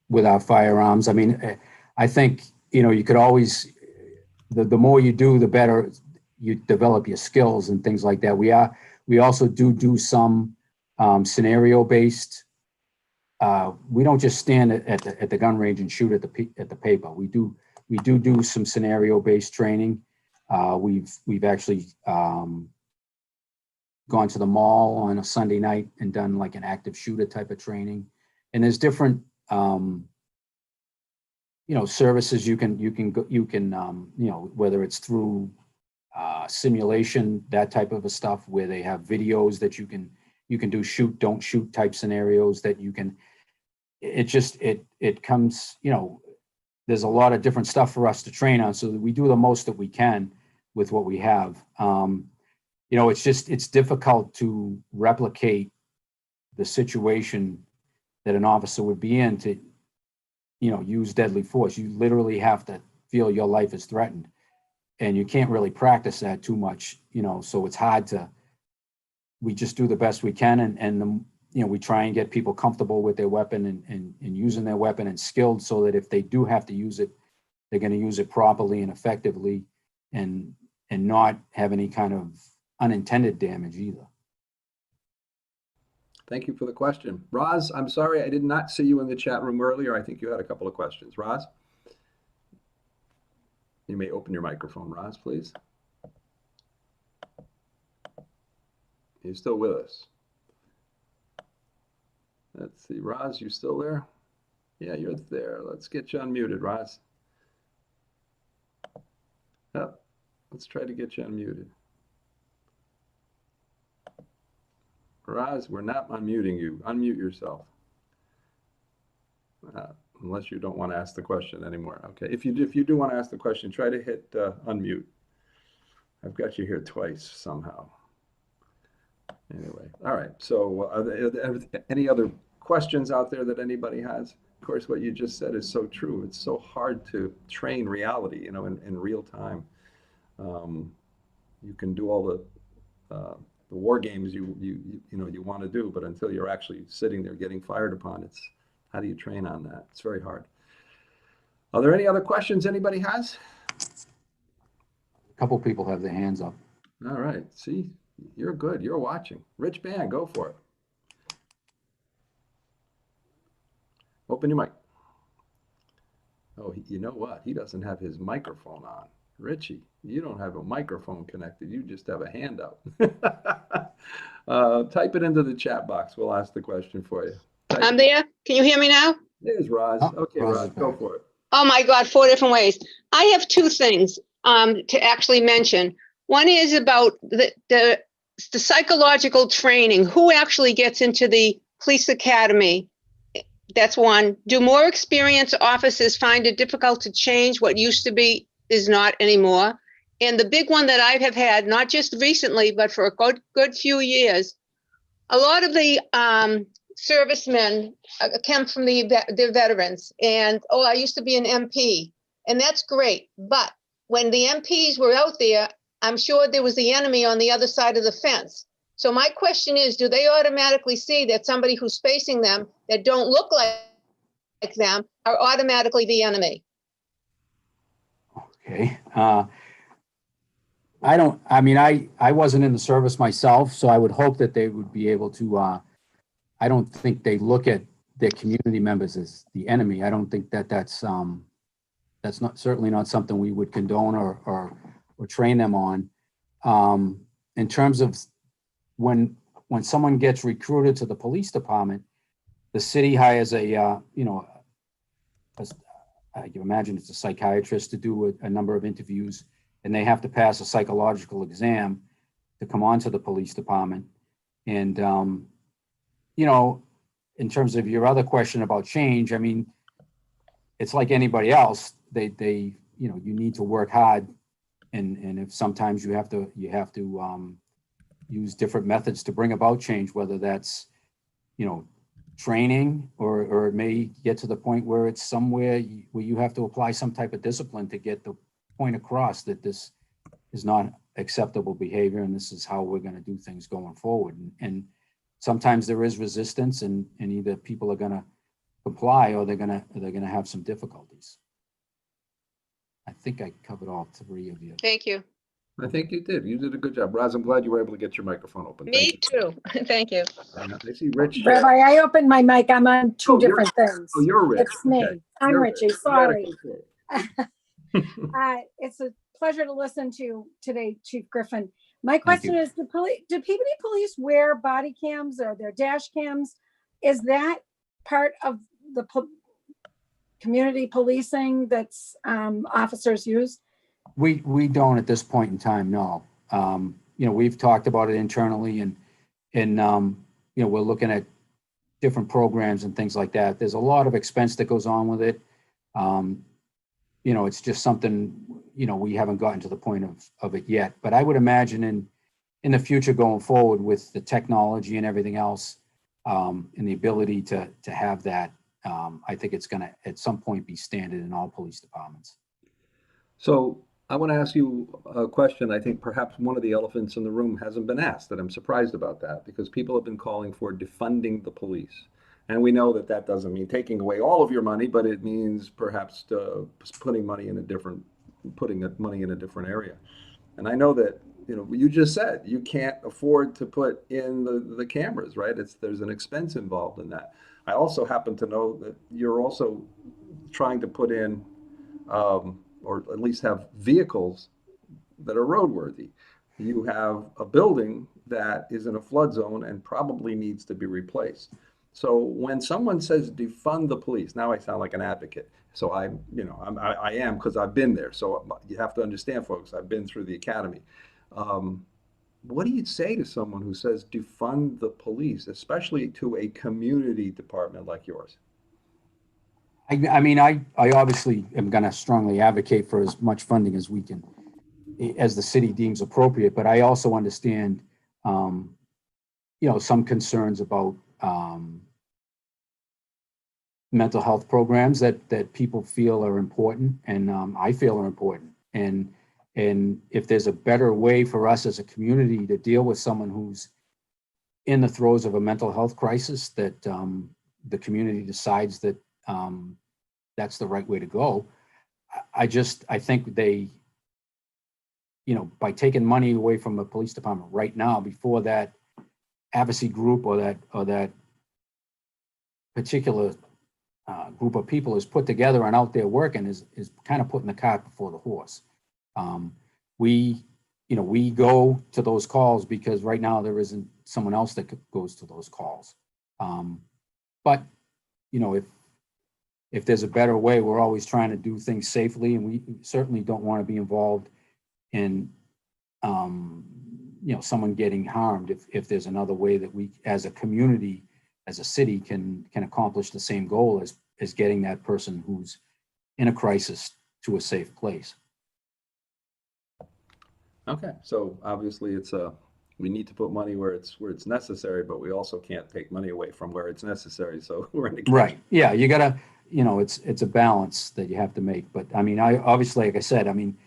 with our firearms. I mean, I think, you could always, the more you do, the better you develop your skills and things like that. We also do some scenario-based. We don't just stand at the gun range and shoot at the paper. We do some scenario-based training. We've actually gone to the mall on a Sunday night and done like an active shooter type of training. And there's different, services you can, whether it's through simulation, that type of stuff, where they have videos that you can do shoot, don't shoot type scenarios that you can, it comes, there's a lot of different stuff for us to train on, so that we do the most that we can with what we have. It's difficult to replicate the situation that an officer would be in to, use deadly force. You literally have to feel your life is threatened, and you can't really practice that too much, so it's hard to, we just do the best we can. And we try and get people comfortable with their weapon and using their weapon and skilled, so that if they do have to use it, they're going to use it properly and effectively, and not have any kind of unintended damage either. Thank you for the question. Roz, I'm sorry, I did not see you in the chat room earlier. I think you had a couple of questions. Roz? You may open your microphone, Roz, please. You're still with us. Let's see, Roz, you still there? Yeah, you're there. Let's get you unmuted, Roz. Oh, let's try to get you unmuted. Roz, we're not unmuting you. Unmute yourself. Unless you don't want to ask the question anymore. Okay, if you do want to ask the question, try to hit unmute. I've got you here twice somehow. Anyway, all right. So are there any other questions out there that anybody has? Of course, what you just said is so true. It's so hard to train reality, in real time. You can do all the war games you want to do, but until you're actually sitting there getting fired upon, it's how do you train on that? It's very hard. Are there any other questions anybody has? A couple people have their hands up. All right. See, you're good. You're watching. Rich Band, go for it. Open your mic. Oh, you know what? He doesn't have his microphone on. Richie, you don't have a microphone connected. You just have a hand up. Type it into the chat box. We'll ask the question for you. I'm there. Can you hear me now? There's Roz. Oh, Okay, Roz Roz, is go back. for it. Oh my God, 4 different ways. I have 2 things to actually mention. One is about the psychological training. Who actually gets into the police academy? That's one. Do more experienced officers find it difficult to change what used to be is not anymore? And the big one that I have had, not just recently, but for a good few years, a lot of the servicemen come from the veterans, and I used to be an MP, and that's great. But when the MPs were out there, I'm sure there was the enemy on the other side of the fence. So my question is, do they automatically see that somebody who's facing them that don't look like them are automatically the enemy? Okay. I wasn't in the service myself, so I would hope that they would be able to, I don't think they look at their community members as the enemy. I don't think that's not, certainly not something we would condone or train them on. In terms of when someone gets recruited to the police department, the city hires I can imagine it's a psychiatrist to do a number of interviews, and they have to pass a psychological exam to come onto the police department. And, in terms of your other question about change, I mean, it's like anybody else. You need to work hard, and if sometimes you have to use different methods to bring about change, whether that's, training, or it may get to the point where it's somewhere where you have to apply some type of discipline to get the point across that this is not acceptable behavior and this is how we're going to do things going forward. And sometimes there is resistance, and either people are going to comply or they're going to have some difficulties. I think I covered all 3 of you. Thank you. I think you did. You did a good job. Roz, I'm glad you were able to get your microphone open. Thank Me too. Thank you. you. I see Rich. Rabbi, I opened my mic. I'm on 2 different things. Oh, you're Rich. It's me. Okay. I'm You're Richie. Rich. Sorry. You gotta go for it. It's a pleasure to listen to you today, Chief Griffin. My question is, do Peabody police wear body cams or their dash cams? Is that part of the community policing that's officers use? We don't at this point in time, no. We've talked about it internally, and we're looking at different programs and things like that. There's a lot of expense that goes on with it. It's just something, we haven't gotten to the point of it yet. But I would imagine in the future going forward with the technology and everything else, and the ability to have that, I think it's going to at some point be standard in all police departments. So I want to ask you a question. I think perhaps one of the elephants in the room hasn't been asked, and I'm surprised about that, because people have been calling for defunding the police. And we know that doesn't mean taking away all of your money, but it means perhaps putting money in a different area. And I know that, you just said you can't afford to put in the cameras, right? There's an expense involved in that. I also happen to know that you're also trying to put in, or at least have vehicles that are roadworthy. You have a building that is in a flood zone and probably needs to be replaced. So when someone says defund the police, now I sound like an advocate. So I am, because I've been there. So you have to understand, folks, I've been through the academy. What do you say to someone who says defund the police, especially to a community department like yours? I obviously am going to strongly advocate for as much funding as we can, as the city deems appropriate. But I also understand, some concerns about mental health programs that people feel are important, and I feel are important. And if there's a better way for us as a community to deal with someone who's in the throes of a mental health crisis, that the community decides that that's the right way to go. I think they, by taking money away from the police department right now, before that advocacy group or that particular group of people is put together and out there working is kind of putting the cart before the horse. We go to those calls because right now there isn't someone else that goes to those calls. But, if there's a better way, we're always trying to do things safely, and we certainly don't want to be involved in, someone getting harmed if there's another way that we, as a community, as a city, can accomplish the same goal as getting that person who's in a crisis to a safe place. Okay, so obviously we need to put money where it's necessary, but we also can't take money away from where it's necessary. So we're in a Right. Yeah, you gotta, it's a balance that you have to make. But I mean, I obviously, like I said, I mean,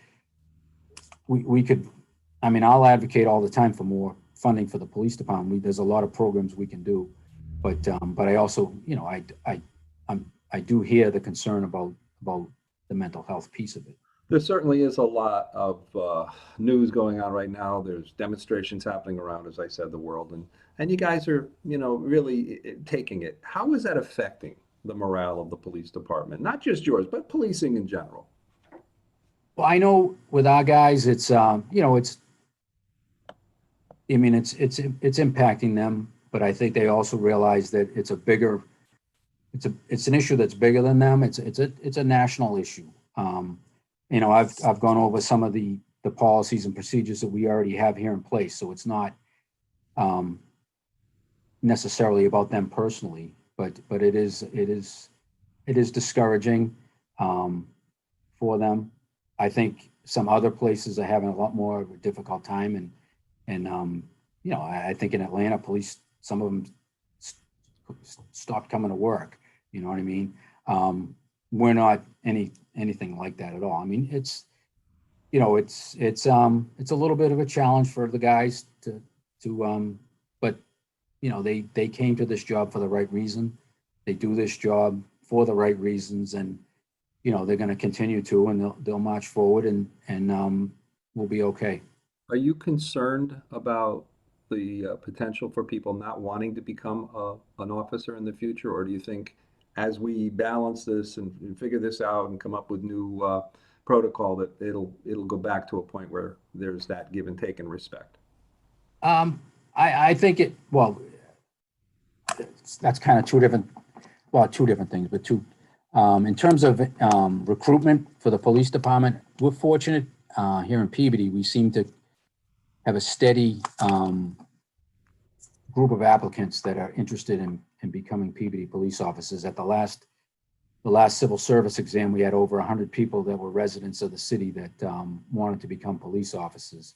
we could, I mean, I'll advocate all the time for more funding for the police department. There's a lot of programs we can do, but I also, I do hear the concern about the mental health piece of it. There certainly is a lot of news going on right now. There's demonstrations happening around, as I said, the world, and you guys are, really taking it. How is that affecting the morale of the police department? Not just yours, but policing in general. Well, I know with our guys, it's it's impacting them, but I think they also realize that it's an issue that's bigger than them. It's a national issue. I've gone over some of the policies and procedures that we already have here in place, so it's not necessarily about them personally, but it is discouraging for them. I think some other places are having a lot more of a difficult time, and I think in Atlanta, police, some of them stopped coming to work. You know what I mean? We're not anything like that at all. I mean, it's a little bit of a challenge for the guys but they came to this job for the right reason. They do this job for the right reasons, and they're going to continue to, and they'll march forward, and we'll be okay. Are you concerned about the potential for people not wanting to become an officer in the future, or do you think, as we balance this and figure this out and come up with new protocol, that it'll go back to a point where there's that give and take and respect? I think that's kind of two different things, but in terms of recruitment for the police department, we're fortunate here in Peabody. We seem to have a steady group of applicants that are interested in becoming Peabody police officers. At the last civil service exam, we had over 100 people that were residents of the city that wanted to become police officers.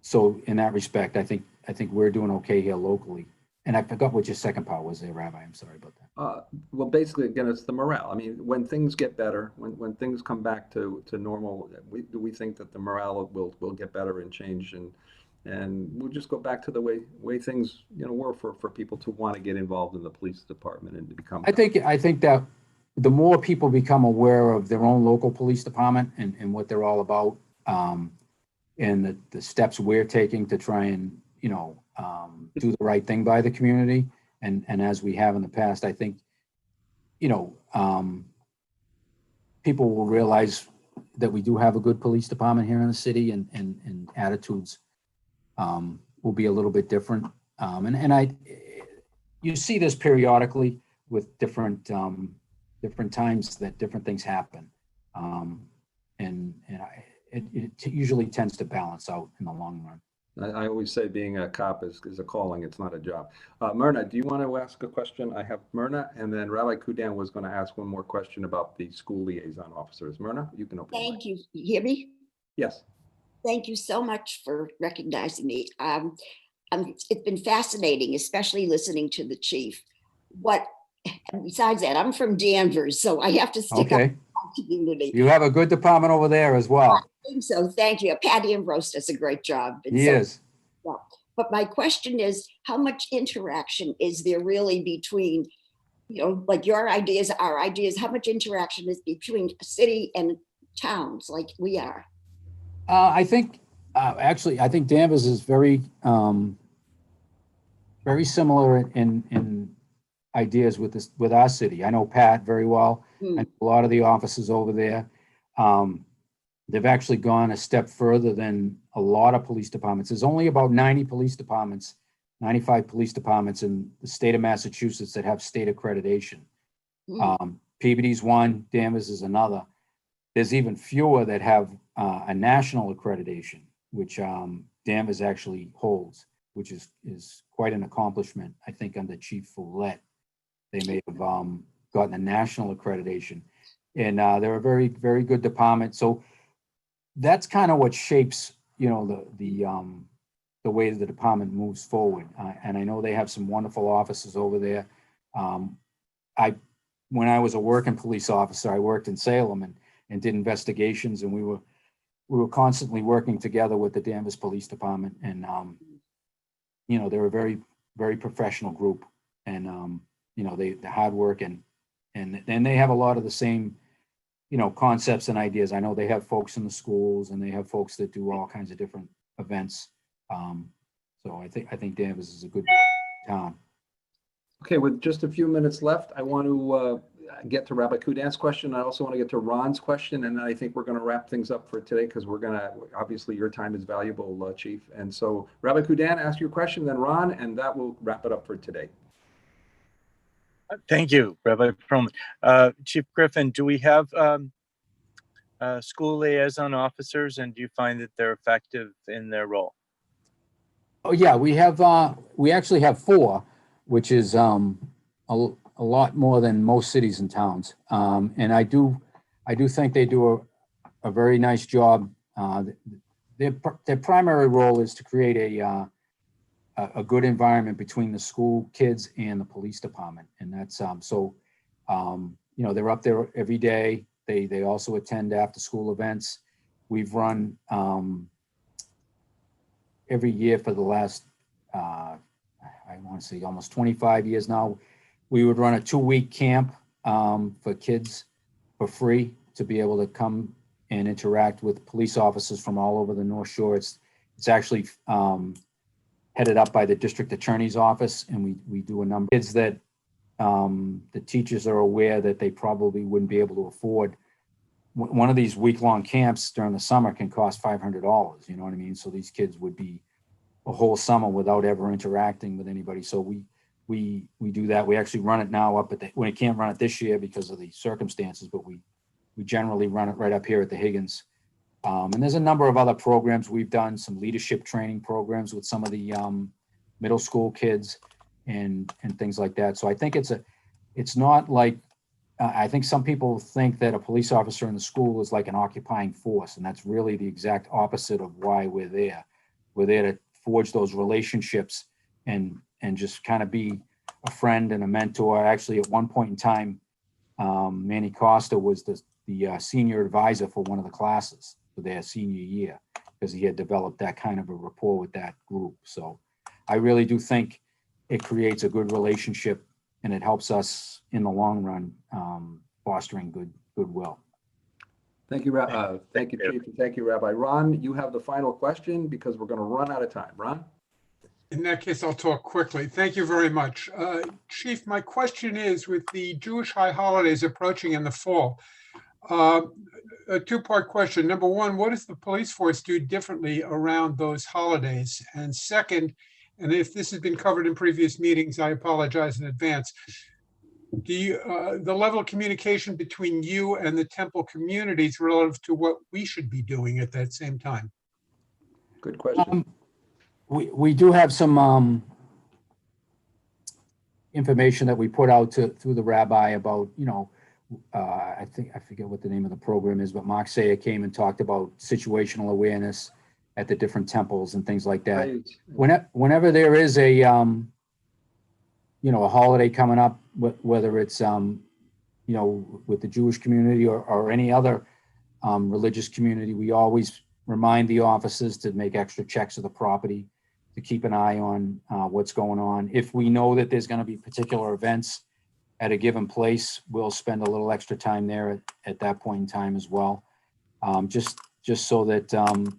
So in that respect, I think we're doing okay here locally. And I forgot what your second part was there, Rabbi. I'm sorry about that. Well, basically, again, it's the morale. I mean, when things get better, when things come back to normal, we think that the morale will get better and change, and we'll just go back to the way things were for people to want to get involved in the police department and to become. I think that the more people become aware of their own local police department and what they're all about, and the steps we're taking to try and do the right thing by the community, and as we have in the past, I think people will realize that we do have a good police department here in the city, and attitudes will be a little bit different. You see this periodically with different times that different things happen, it usually tends to balance out in the long run. I always say being a cop is a calling, it's not a job. Myrna, do you want to ask a question? I have Myrna, and then Rabbi Kudan was going to ask one more question about the school liaison officers. Myrna, you can open. Thank you. You hear me? Yes. Thank you so much for recognizing me. It's been fascinating, especially listening to the chief. And besides that, I'm from Danvers, so I have to stick up for my community. You have a good department over there as well. I think so. Thank you. Patty Ambrose does a great job. He is. Yeah. But my question is, how much interaction is there really between, like your ideas, our ideas? How much interaction is between a city and towns like we are? I think Danvers is very, very similar in ideas with this, with our city. I know Pat very well. I know a lot of the officers over there. They've actually gone a step further than a lot of police departments. There's only about 90 police departments, 95 police departments in the state of Massachusetts that have state accreditation. Peabody's one, Danvers is another. There's even fewer that have a national accreditation, which Danvers actually holds, which is quite an accomplishment. I think under Chief Follett, they may have gotten a national accreditation, and they're a very, very good department. So that's kind of what shapes, you know, the way the department moves forward. And I know they have some wonderful officers over there. When I was a working police officer, I worked in Salem and did investigations, and we were constantly working together with the Danvers Police Department. And you know, they're a very, very professional group, and you know, they're hard work, and they have a lot of the same, you know, concepts and ideas. I know they have folks in the schools, and they have folks that do all kinds of different events. So I think Danvers is a good town. Okay, with just a few minutes left, I want to get to Rabbi Kudan's question. I also want to get to Ron's question, and then I think we're going to wrap things up for today, because we're going to, obviously your time is valuable, Chief. And so Rabbi Kudan, ask your question, then Ron, and that will wrap it up for today. Thank you, Rabbi Perlman. Chief Griffin, do we have school liaison officers, and do you find that they're effective in their role? Oh yeah, we actually have 4, which is a lot more than most cities and towns. And I do think they do a very nice job. Their primary role is to create a good environment between the school kids and the police department. And that's you know, they're up there every day. They also attend after school events. We've run every year for the last, I want to say almost 25 years now. We would run a 2-week camp for kids for free to be able to come and interact with police officers from all over the North Shore. It's actually headed up by the district attorney's office, and we do a number of kids that the teachers are aware that they probably wouldn't be able to afford. One of these week-long camps during the summer can cost $500, you know what I mean? So these kids would be a whole summer without ever interacting with anybody. So we do that. We actually run it now up at we can't run it this year because of the circumstances, but we generally run it right up here at the Higgins. And there's a number of other programs we've done, some leadership training programs with some of the middle school kids and things like that. So I think it's not like, I think some people think that a police officer in the school is like an occupying force, and that's really the exact opposite of why we're there. We're there to forge those relationships and just kind of be a friend and a mentor. Actually, at one point in time, Manny Costa was the senior advisor for one of the classes for their senior year, because he had developed that kind of a rapport with that group. So I really do think it creates a good relationship, and it helps us in the long run, fostering goodwill. Thank you, thank you, Chief, and thank you, Rabbi. Ron, you have the final question because we're going to run out of time. Ron? In that case, I'll talk quickly. Thank you very much. Chief, my question is, with the Jewish high holidays approaching in the fall, a 2-part question. Number one, what does the police force do differently around those holidays? And second, and if this has been covered in previous meetings, I apologize in advance. Do you, the level of communication between you and the temple communities relative to what we should be doing at that same time? Good question. We do have some information that we put out through the rabbi about, you know, I forget what the name of the program is, but Mark Sayer came and talked about situational awareness at the different temples and things like that. Right. Whenever there is a, you know, a holiday coming up, whether it's, you know, with the Jewish community or any other religious community, we always remind the officers to make extra checks of the property, to keep an eye on what's going on. If we know that there's going to be particular events at a given place, we'll spend a little extra time there at that point in time as well. Just so that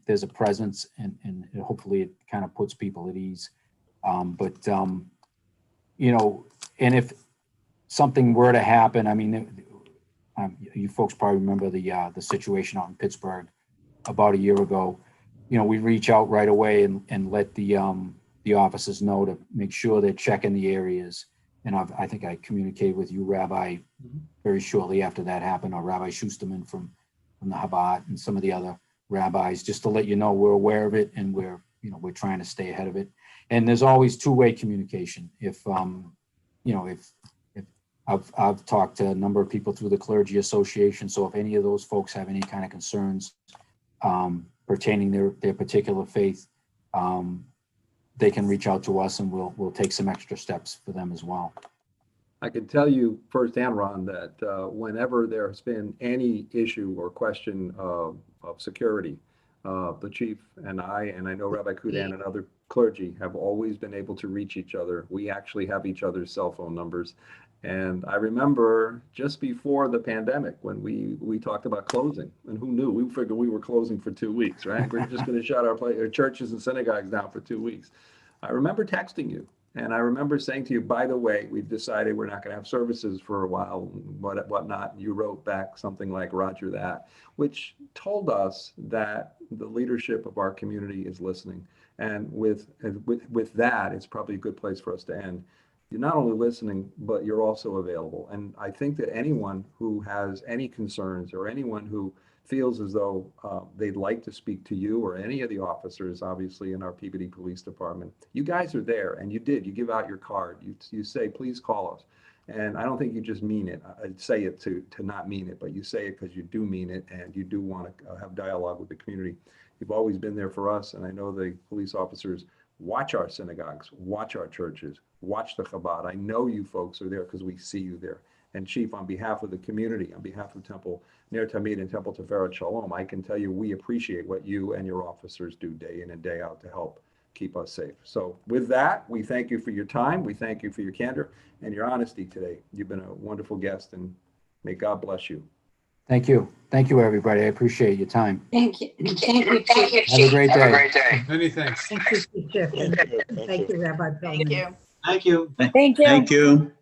there's a presence and hopefully it kind of puts people at ease. You know, and something were to happen, I mean, you folks probably remember the situation out in Pittsburgh about a year ago. You know, we reach out right away and let the officers know to make sure they're checking the areas. And I think I communicated with you, Rabbi, very shortly after that happened, or Rabbi Schusterman from the Chabad and some of the other rabbis, just to let you know we're aware of it and we're trying to stay ahead of it. And there's always two-way communication. If I've talked to a number of people through the Clergy Association, so if any of those folks have any kind of concerns pertaining their particular faith, they can reach out to us and we'll take some extra steps for them as well. I can tell you firsthand, Ron, that whenever there's been any issue or question of security, the chief and I know Rabbi Kudan and other clergy have always been able to reach each other. We actually have each other's cell phone numbers. And I remember just before the pandemic when we talked about closing, and who knew? We figured we were closing for 2 weeks, right? We're just going to shut our churches and synagogues down for 2 weeks. I remember texting you, and I remember saying to you, by the way, we've decided we're not going to have services for a while, whatnot. And you wrote back something like, Roger that, which told us that the leadership of our community is listening. And with that, it's probably a good place for us to end. You're not only listening, but you're also available. And I think that anyone who has any concerns or anyone who feels as though they'd like to speak to you or any of the officers, obviously in our Peabody Police Department, you guys are there, and you give out your card. You say, please call us. And I don't think you just mean it. I'd say it to not mean it, but you say it because you do mean it and you do want to have dialogue with the community. You've always been there for us, and I know the police officers watch our synagogues, watch our churches, watch the Chabad. I know you folks are there because we see you there. And Chief, on behalf of the community, on behalf of Temple Ner Tamid and Temple Tiferet Shalom, I can tell you we appreciate what you and your officers do day in and day out to help keep us safe. So with that, we thank you for your time. We thank you for your candor and your honesty today. You've been a wonderful guest, and may God bless you. Thank you. Thank you, everybody. I appreciate your time. Thank you. Thank you. Chief. Have a great day. Many thanks. Thank you, Chief Griffin. Thank you, Rabbi Pillman. Thank you. Thank you.